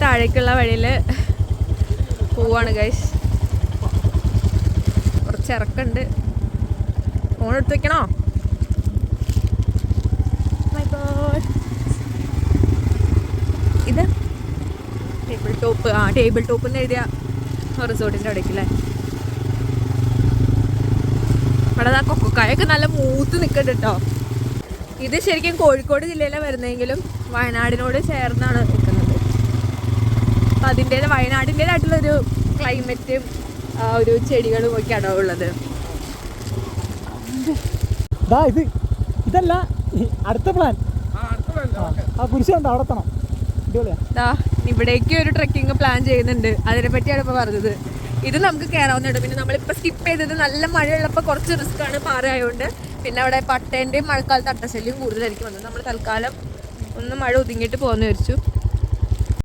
താഴേക്കുള്ള വഴിയിൽ പോവാണ് ഗൈസ്. കുറച്ച് ഇറക്കുണ്ട്. ഫോൺ എടുത്ത് വെക്കണോ? ഇത് ടേബിൾ ടോപ്പ്. ടേബിൾ ടോപ്പ് എന്ന് എഴുതിയ റിസോർട്ടിൻ്റെ അവിടേക്കല്ലേ. അവിടെ ആ കൊക്കക്കായൊക്കെ നല്ല മൂത്ത് നിൽക്കുന്നുണ്ട് കേട്ടോ. ഇത് ശരിക്കും കോഴിക്കോട് ജില്ലയിലാണ് വരുന്നതെങ്കിലും വയനാടിനോട് ചേർന്നാണ് നിൽക്കുന്നത്. അപ്പം വയനാടിൻ്റേതായിട്ടുള്ളൊരു ക്ലൈമറ്റും ഒരു ചെടികളും ഒക്കെയാണോ ഉള്ളത്. ഇതല്ല അടുത്ത പ്ലാൻ. അവിടെ എത്തണം. ഇവിടേക്ക് ഒരു ട്രെക്കിംഗ് പ്ലാൻ ചെയ്യുന്നുണ്ട്. അതിനെ പറ്റിയാണ് ഇപ്പോൾ പറഞ്ഞത്. ഇത് നമുക്ക് കയറാവുന്നുണ്ട്. പിന്നെ നമ്മളിപ്പോൾ സ്കിപ്പ് ചെയ്തത് നല്ല മഴയുള്ളപ്പോൾ കുറച്ച് റിസ്ക് ആണ്, പാറ ആയതുകൊണ്ട്. പിന്നെ അവിടെ പട്ടേൻ്റെയും മഴക്കാലത്ത് അട്ടശല്യം കൂടുതലായിരിക്കും വന്നത്. നമ്മൾ തൽക്കാലം ഒന്ന് മഴ ഒതുങ്ങിയിട്ട് പോകുമെന്ന് വിചാരിച്ചു.